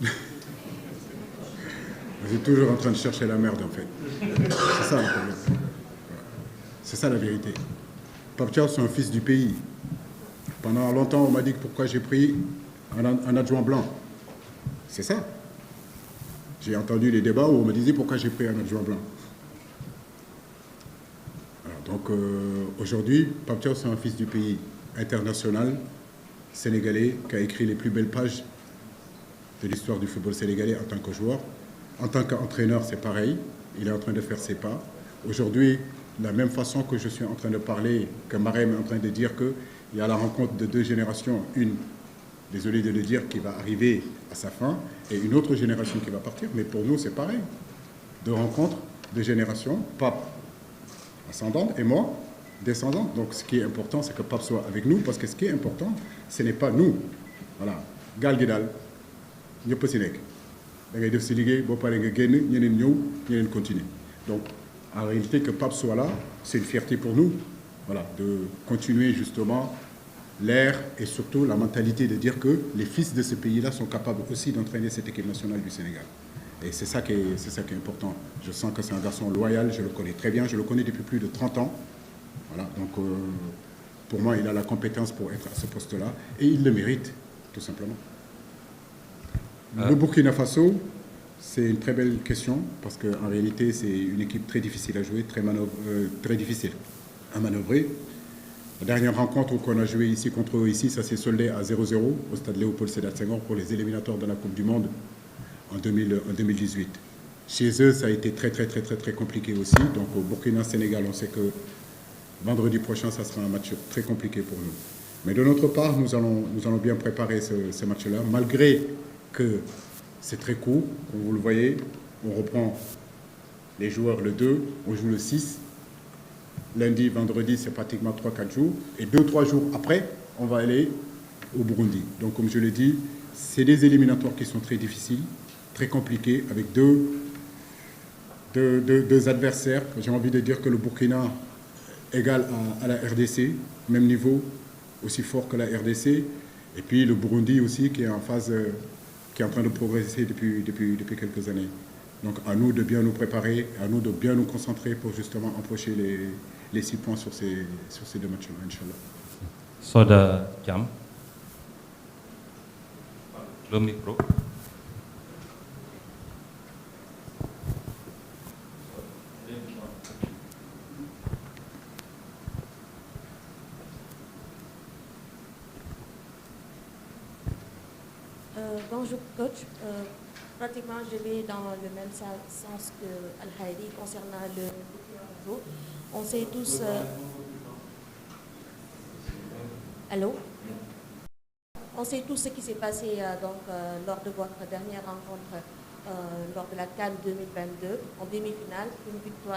Vous êtes toujours en train de chercher la merde, en fait. C'est ça le problème. Voilà. C'est ça la vérité. Pape Thiaw, c'est un fils du pays. Pendant longtemps, on m'a dit pourquoi j'ai pris un adjoint blanc. C'est ça. J'ai entendu les débats où on me disait pourquoi j'ai pris un adjoint blanc. Alors, donc aujourd'hui, Pape Thiaw, c'est un fils du pays international, sénégalais, qui a écrit les plus belles pages de l'histoire du football sénégalais en tant que joueur. En tant qu'entraîneur, c'est pareil. Il est en train de faire ses pas. Aujourd'hui, de la même façon que je suis en train de parler, que Marem est en train de dire qu'il y a la rencontre de deux générations, une, désolé de le dire, qui va arriver à sa fin, et une autre génération qui va partir. Mais pour nous, c'est pareil. Deux rencontres, deux générations, Pape ascendante et moi descendante. Donc ce qui est important, c'est que Pape soit avec nous, parce que ce qui est important, ce n'est pas nous. Voilà. Gal gi daal ñëpp si nekk da ngay def si liggéey boo paree nga génn ñeneen ñëw ñeneen continuer. Donc en réalité que Pape soit là, c'est une fierté pour nous. Voilà, de continuer justement l'ère et surtout la mentalité de dire que les fils de ce pays-là sont capables aussi d'entraîner cette équipe nationale du Sénégal. Et c'est ça qui est important. Je sens que c'est un garçon loyal, je le connais très bien, je le connais depuis plus de 30 ans. Voilà, donc pour moi, il a la compétence pour être à ce poste-là et il le mérite, tout simplement. Le Burkina Faso, c'est une très belle question parce qu'en réalité, c'est une équipe très difficile à jouer, très difficile à manœuvrer. La dernière rencontre qu'on a joué ici contre eux, ici, ça s'est soldé à 0-0 au stade Léopold Sédar Senghor pour les éliminatoires de la Coupe du Monde en 2018. Chez eux, ça a été très compliqué aussi. Donc au Burkina-Sénégal, on sait que vendredi prochain, ça sera un match très compliqué pour nous. Mais de notre part, nous allons bien préparer ce match-là, malgré que c'est très court. Comme vous le voyez, on reprend les joueurs le 2, on joue le 6. Lundi, vendredi, c'est pratiquement 3-4 jours. Et 2-3 jours après, on va aller au Burundi. Donc, comme je l'ai dit, c'est des éliminatoires qui sont très difficiles, très compliqués, avec deux adversaires. J'ai envie de dire que le Burkina égal à la RDC, même niveau, aussi fort que la RDC. Et puis le Burundi aussi, qui est en phase, qui est en train de progresser depuis quelques années. Donc à nous de bien nous préparer, à nous de bien nous concentrer pour justement empocher les 6 points sur ces deux matchs-là, Inch'Allah. Soda Thiam, le micro. Bonjour coach, pratiquement je vais dans le même sens que Al-Haïdi concernant le niveau. On sait tous... Allô? On sait tous ce qui s'est passé lors de votre dernière rencontre lors de la CAN 2022 en demi-finale, une victoire